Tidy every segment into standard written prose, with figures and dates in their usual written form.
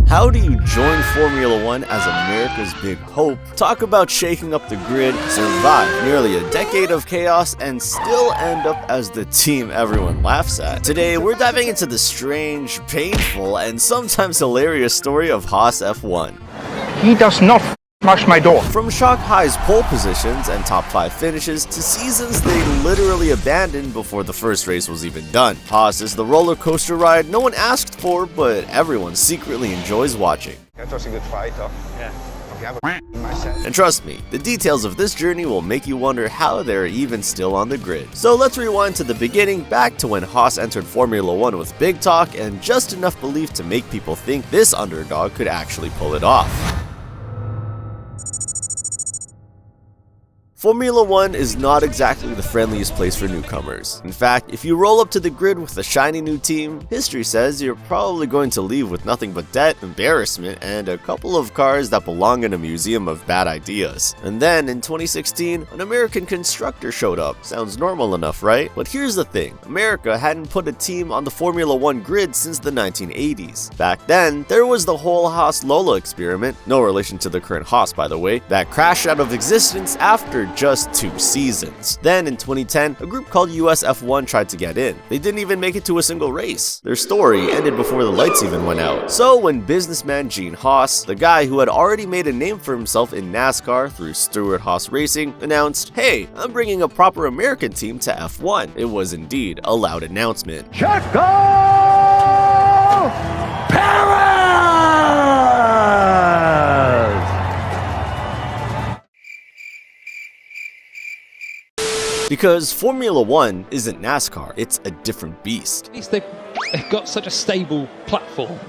How do you join Formula One as America's big hope, talk about shaking up the grid, survive nearly a decade of chaos, and still end up as the team everyone laughs at? Today, we're diving into the strange, painful, and sometimes hilarious story of Haas F1. He does not smash my door. From shock highs pole positions and top 5 finishes to seasons they literally abandoned before the first race was even done. Haas is the roller coaster ride no one asked for, but everyone secretly enjoys watching. That was a good fight, though. Yeah. And trust me, the details of this journey will make you wonder how they're even still on the grid. So let's rewind to the beginning, back to when Haas entered Formula One with big talk and just enough belief to make people think this underdog could actually pull it off. Formula One is not exactly the friendliest place for newcomers. In fact, if you roll up to the grid with a shiny new team, history says you're probably going to leave with nothing but debt, embarrassment, and a couple of cars that belong in a museum of bad ideas. And then, in 2016, an American constructor showed up. Sounds normal enough, right? But here's the thing, America hadn't put a team on the Formula One grid since the 1980s. Back then, there was the whole Haas-Lola experiment, no relation to the current Haas by the way, that crashed out of existence after just 2 seasons. Then in 2010, a group called US F1 tried to get in. They didn't even make it to a single race. Their story ended before the lights even went out. So when businessman Gene Haas, the guy who had already made a name for himself in NASCAR through Stewart Haas Racing, announced, "Hey, I'm bringing a proper American team to F1." It was indeed a loud announcement. Checo Perez! Because Formula One isn't NASCAR, it's a different beast. At least they've got such a stable platform.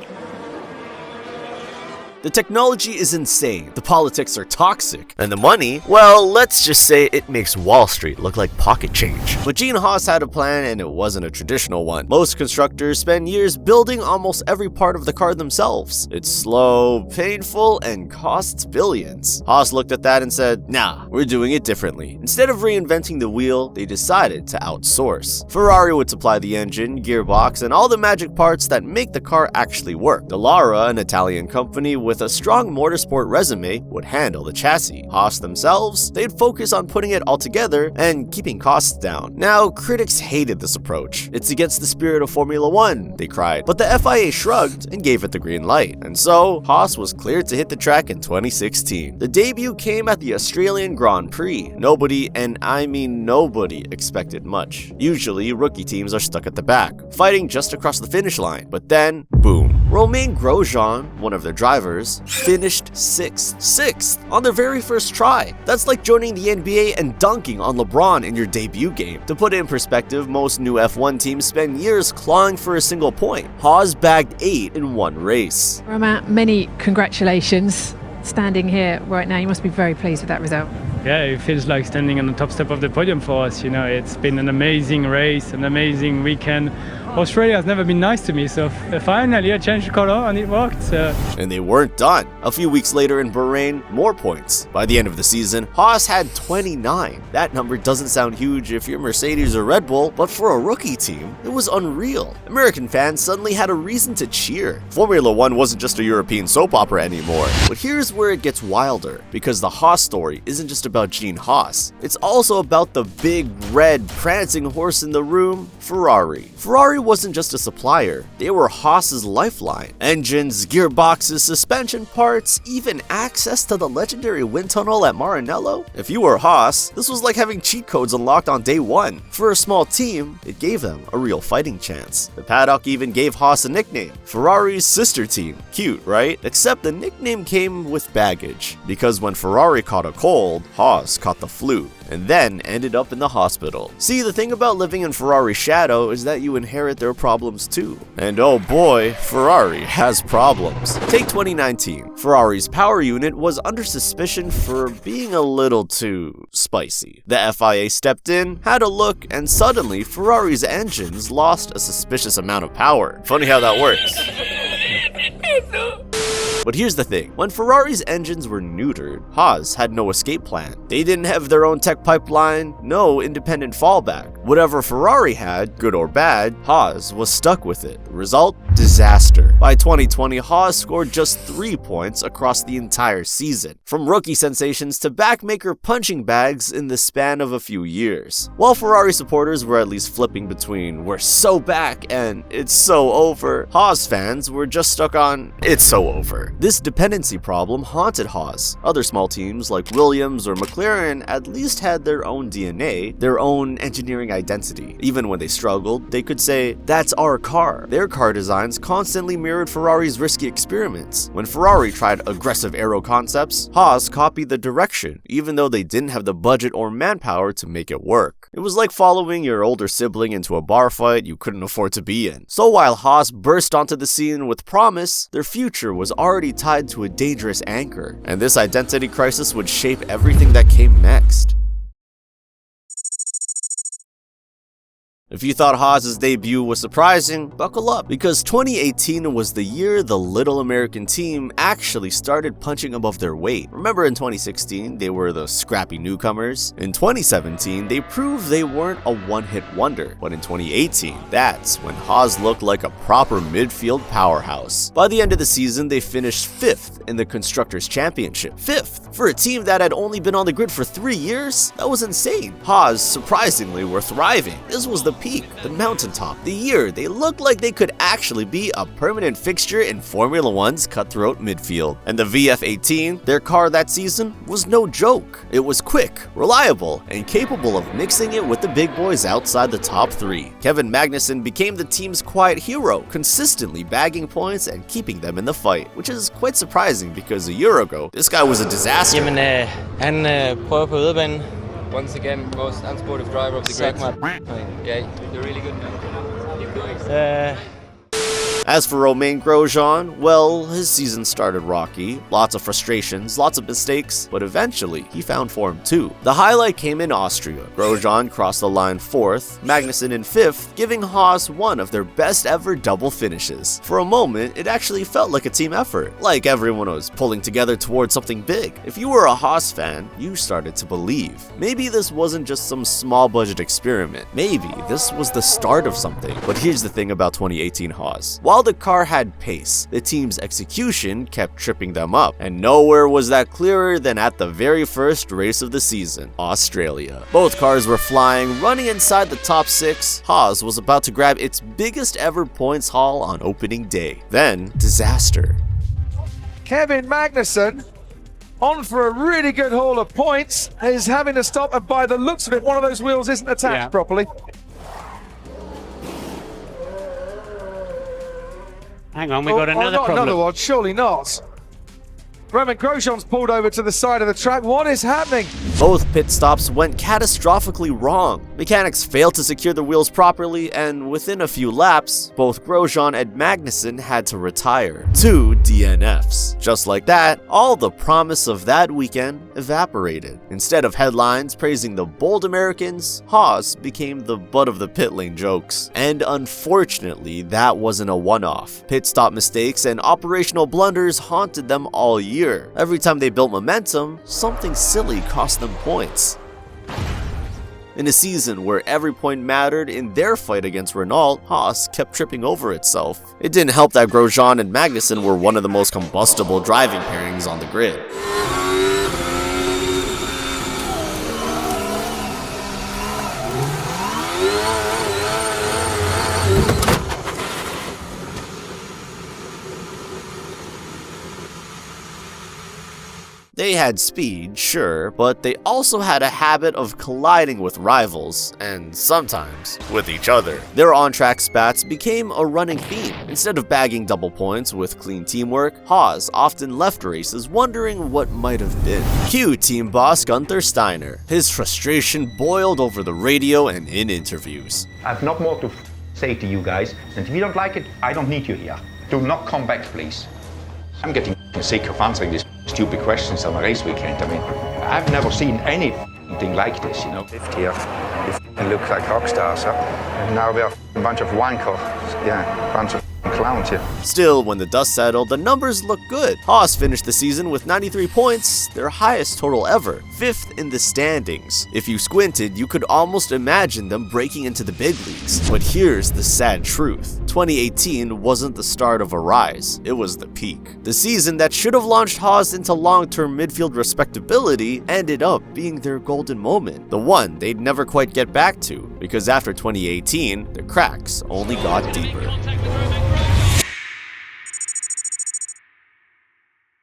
The technology is insane, the politics are toxic, and the money, well, let's just say it makes Wall Street look like pocket change. But Gene Haas had a plan and it wasn't a traditional one. Most constructors spend years building almost every part of the car themselves. It's slow, painful, and costs billions. Haas looked at that and said, nah, we're doing it differently. Instead of reinventing the wheel, they decided to outsource. Ferrari would supply the engine, gearbox, and all the magic parts that make the car actually work. Dallara, an Italian company with a strong motorsport resume, would handle the chassis. Haas themselves, they'd focus on putting it all together and keeping costs down. Now, critics hated this approach. It's against the spirit of Formula One, they cried, but the FIA shrugged and gave it the green light. And so, Haas was cleared to hit the track in 2016. The debut came at the Australian Grand Prix. Nobody, and I mean nobody, expected much. Usually, rookie teams are stuck at the back, fighting just across the finish line. But then, boom. Romain Grosjean, one of their drivers, finished sixth on their very first try. That's like joining the NBA and dunking on LeBron in your debut game. To put it in perspective, most new F1 teams spend years clawing for a single point. Haas bagged 8 in one race. Romain, many congratulations. Standing here right now, you must be very pleased with that result. Yeah, it feels like standing on the top step of the podium for us. You know, it's been an amazing race, an amazing weekend. Australia has never been nice to me, so finally I changed color and it worked. So. And they weren't done. A few weeks later in Bahrain, more points. By the end of the season, Haas had 29. That number doesn't sound huge if you're Mercedes or Red Bull, but for a rookie team, it was unreal. American fans suddenly had a reason to cheer. Formula One wasn't just a European soap opera anymore. But here's where it gets wilder, because the Haas story isn't just about Gene Haas. It's also about the big, red, prancing horse in the room, Ferrari. Ferrari wasn't just a supplier, they were Haas's lifeline. Engines, gearboxes, suspension parts, even access to the legendary wind tunnel at Maranello. If you were Haas, this was like having cheat codes unlocked on day 1. For a small team, it gave them a real fighting chance. The paddock even gave Haas a nickname, Ferrari's sister team. Cute, right? Except the nickname came with baggage, because when Ferrari caught a cold, Haas caught the flu, and then ended up in the hospital. See, the thing about living in Ferrari's shadow is that you inherit their problems too. And oh boy, Ferrari has problems. Take 2019. Ferrari's power unit was under suspicion for being a little too spicy. The FIA stepped in, had a look, and suddenly Ferrari's engines lost a suspicious amount of power. Funny how that works. But here's the thing, when Ferrari's engines were neutered, Haas had no escape plan. They didn't have their own tech pipeline, no independent fallback. Whatever Ferrari had, good or bad, Haas was stuck with it. The result? Disaster. By 2020, Haas scored just 3 points across the entire season, from rookie sensations to backmaker punching bags in the span of a few years. While Ferrari supporters were at least flipping between "we're so back" and "it's so over," Haas fans were just stuck on "it's so over." This dependency problem haunted Haas. Other small teams like Williams or McLaren at least had their own DNA, their own engineering identity. Even when they struggled, they could say, "that's our car." Their car designs constantly mirrored Ferrari's risky experiments. When Ferrari tried aggressive aero concepts, Haas copied the direction, even though they didn't have the budget or manpower to make it work. It was like following your older sibling into a bar fight you couldn't afford to be in. So while Haas burst onto the scene with promise, their future was already tied to a dangerous anchor, and this identity crisis would shape everything that came next. If you thought Haas's debut was surprising, buckle up, because 2018 was the year the little American team actually started punching above their weight. Remember in 2016, they were the scrappy newcomers? In 2017, they proved they weren't a one-hit wonder. But in 2018, that's when Haas looked like a proper midfield powerhouse. By the end of the season, they finished 5th in the Constructors' Championship. 5th! For a team that had only been on the grid for 3 years? That was insane. Haas, surprisingly, were thriving. This was the peak, the mountaintop, the year they looked like they could actually be a permanent fixture in Formula One's cutthroat midfield. And the VF18, their car that season, was no joke. It was quick, reliable, and capable of mixing it with the big boys outside the top 3. Kevin Magnussen became the team's quiet hero, consistently bagging points and keeping them in the fight, which is quite surprising because a year ago, this guy was a disaster. Jamen, han prøver på yderbanen. Once again, most unsportive driver of the grid. Yeah, you're really good, man. Keep going. As for Romain Grosjean, well, his season started rocky, lots of frustrations, lots of mistakes, but eventually he found form too. The highlight came in Austria. Grosjean crossed the line 4th, Magnussen in 5th, giving Haas one of their best ever double finishes. For a moment, it actually felt like a team effort, like everyone was pulling together towards something big. If you were a Haas fan, you started to believe. Maybe this wasn't just some small budget experiment. Maybe this was the start of something. But here's the thing about 2018 Haas. While the car had pace, the team's execution kept tripping them up, and nowhere was that clearer than at the very first race of the season, Australia. Both cars were flying, running inside the top 6. Haas was about to grab its biggest ever points haul on opening day. Then, disaster. Kevin Magnussen, on for a really good haul of points, is having to stop, and by the looks of it, one of those wheels isn't attached properly. Hang on, we got another not problem. Another one, surely not. Romain Grosjean's pulled over to the side of the track. What is happening? Both pit stops went catastrophically wrong. Mechanics failed to secure the wheels properly, and within a few laps, both Grosjean and Magnussen had to retire. 2 DNFs. Just like that, all the promise of that weekend evaporated. Instead of headlines praising the bold Americans, Haas became the butt of the pit lane jokes. And unfortunately, that wasn't a one-off. Pit stop mistakes and operational blunders haunted them all year. Every time they built momentum, something silly cost them points. In a season where every point mattered in their fight against Renault, Haas kept tripping over itself. It didn't help that Grosjean and Magnussen were one of the most combustible driving pairings on the grid. They had speed, sure, but they also had a habit of colliding with rivals, and sometimes with each other. Their on-track spats became a running theme. Instead of bagging double points with clean teamwork, Haas often left races wondering what might have been. Cue team boss Gunther Steiner. His frustration boiled over the radio and in interviews. I have not more to say to you guys, and if you don't like it, I don't need you here. Do not come back, please. I'm getting sick of answering these stupid questions on a race weekend. I mean, I've never seen anything like this, you know. Here, it looks like rock stars, huh? And now we are a bunch of wankers. Yeah, a bunch of clowns here. Still, when the dust settled, the numbers looked good. Haas finished the season with 93 points, their highest total ever, 5th in the standings. If you squinted, you could almost imagine them breaking into the big leagues. But here's the sad truth. 2018 wasn't the start of a rise, it was the peak. The season that should have launched Haas into long-term midfield respectability ended up being their golden moment, the one they'd never quite get back to, because after 2018, the cracks only got deeper.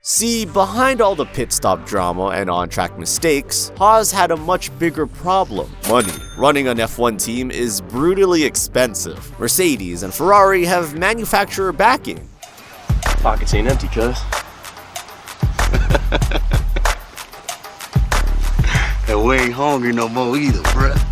See, behind all the pit stop drama and on-track mistakes, Haas had a much bigger problem: money. Running an F1 team is brutally expensive. Mercedes and Ferrari have manufacturer backing. Pockets ain't empty, cuz. And we ain't hungry no more either, bruh.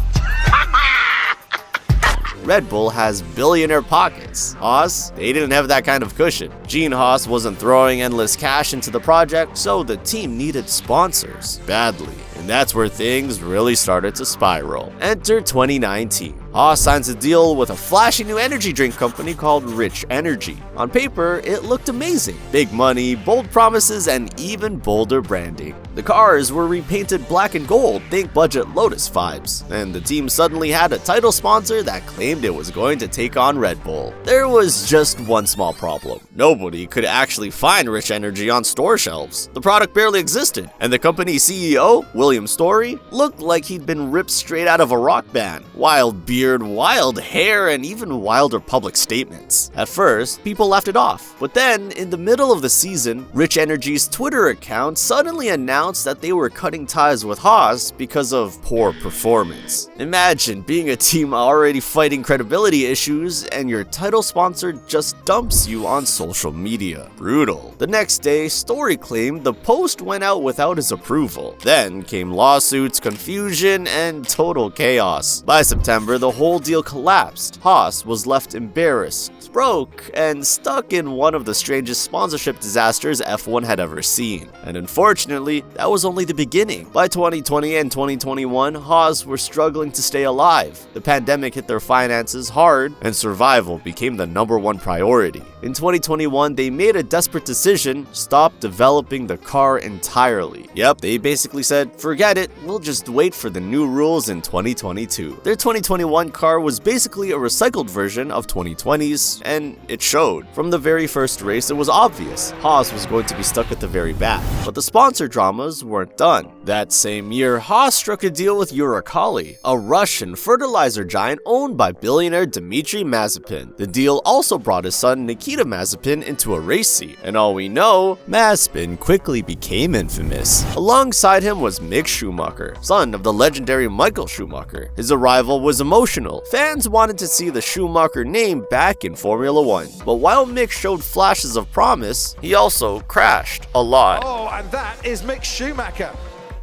Red Bull has billionaire pockets. Haas, they didn't have that kind of cushion. Gene Haas wasn't throwing endless cash into the project, so the team needed sponsors badly. And that's where things really started to spiral. Enter 2019. Haas signs a deal with a flashy new energy drink company called Rich Energy. On paper, it looked amazing. Big money, bold promises, and even bolder branding. The cars were repainted black and gold, think budget Lotus vibes. And the team suddenly had a title sponsor that claimed it was going to take on Red Bull. There was just one small problem. Nobody could actually find Rich Energy on store shelves. The product barely existed, and the company's CEO, William Story, looked like he'd been ripped straight out of a rock band. Wild beard, wild hair, and even wilder public statements. At first, people laughed it off, but then, in the middle of the season, Rich Energy's Twitter account suddenly announced that they were cutting ties with Haas because of poor performance. Imagine being a team already fighting credibility issues and your title sponsor just dumps you on social media. Brutal. The next day, Story claimed the post went out without his approval. Then came lawsuits, confusion, and total chaos. By September, the whole deal collapsed. Haas was left embarrassed, broke, and stuck in one of the strangest sponsorship disasters F1 had ever seen. And unfortunately, that was only the beginning. By 2020 and 2021, Haas were struggling to stay alive. The pandemic hit their finances hard, and survival became the #1 priority. In 2021, they made a desperate decision: stop developing the car entirely. Yep, they basically said, forget it, we'll just wait for the new rules in 2022. Their 2021 car was basically a recycled version of 2020's, and it showed. From the very first race, it was obvious Haas was going to be stuck at the very back. But the sponsor dramas weren't done. That same year, Haas struck a deal with Uralkali, a Russian fertilizer giant owned by billionaire Dmitry Mazepin. The deal also brought his son Nikita Mazepin into a race seat, and all we know, Mazepin quickly became infamous. Alongside him was Mick Schumacher, son of the legendary Michael Schumacher. His arrival was emotional. Fans wanted to see the Schumacher name back in Formula 1. But while Mick showed flashes of promise, he also crashed a lot. Oh, and that is Mick Schumacher.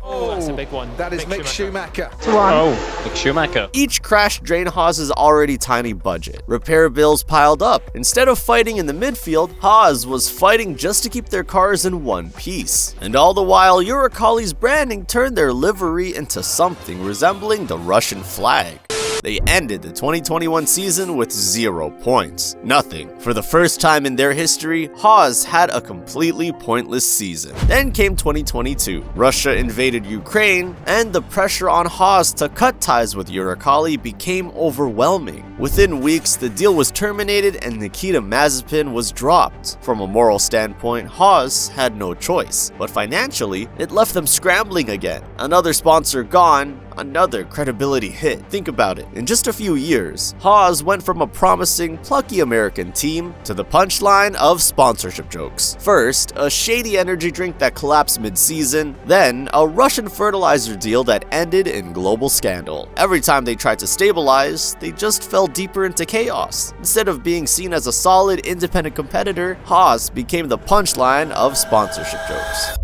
Oh, that's a big one. That is Mick Schumacher. Oh, Mick Schumacher. Each crash drained Haas's already tiny budget. Repair bills piled up. Instead of fighting in the midfield, Haas was fighting just to keep their cars in one piece. And all the while, Uralkali's branding turned their livery into something resembling the Russian flag. They ended the 2021 season with 0 points. Nothing. For the first time in their history, Haas had a completely pointless season. Then came 2022. Russia invaded Ukraine, and the pressure on Haas to cut ties with Uralkali became overwhelming. Within weeks, the deal was terminated and Nikita Mazepin was dropped. From a moral standpoint, Haas had no choice, but financially, it left them scrambling again. Another sponsor gone, another credibility hit. Think about it. In just a few years, Haas went from a promising, plucky American team to the punchline of sponsorship jokes. First, a shady energy drink that collapsed mid-season, then a Russian fertilizer deal that ended in global scandal. Every time they tried to stabilize, they just fell deeper into chaos. Instead of being seen as a solid, independent competitor, Haas became the punchline of sponsorship jokes.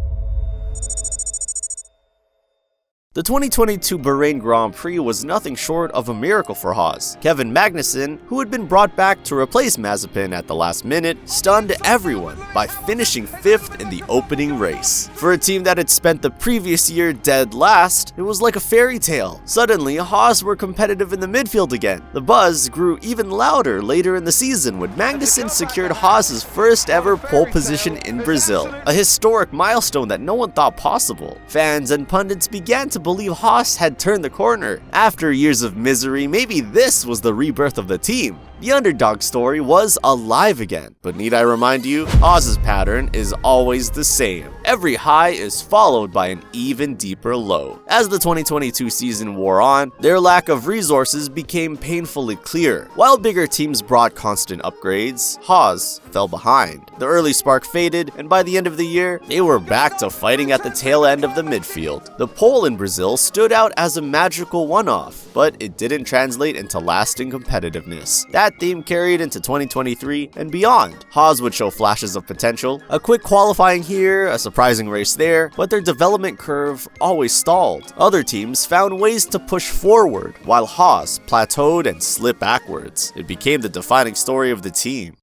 The 2022 Bahrain Grand Prix was nothing short of a miracle for Haas. Kevin Magnussen, who had been brought back to replace Mazepin at the last minute, stunned everyone by finishing 5th in the opening race. For a team that had spent the previous year dead last, it was like a fairy tale. Suddenly, Haas were competitive in the midfield again. The buzz grew even louder later in the season when Magnussen secured Haas's first ever pole position in Brazil, a historic milestone that no one thought possible. Fans and pundits began to believe Haas had turned the corner. After years of misery, maybe this was the rebirth of the team. The underdog story was alive again, but need I remind you, Haas's pattern is always the same. Every high is followed by an even deeper low. As the 2022 season wore on, their lack of resources became painfully clear. While bigger teams brought constant upgrades, Haas fell behind. The early spark faded, and by the end of the year, they were back to fighting at the tail end of the midfield. The pole in Brazil stood out as a magical one-off, but it didn't translate into lasting competitiveness. That theme carried into 2023 and beyond. Haas would show flashes of potential, a quick qualifying here, a surprising race there, but their development curve always stalled. Other teams found ways to push forward, while Haas plateaued and slipped backwards. It became the defining story of the team.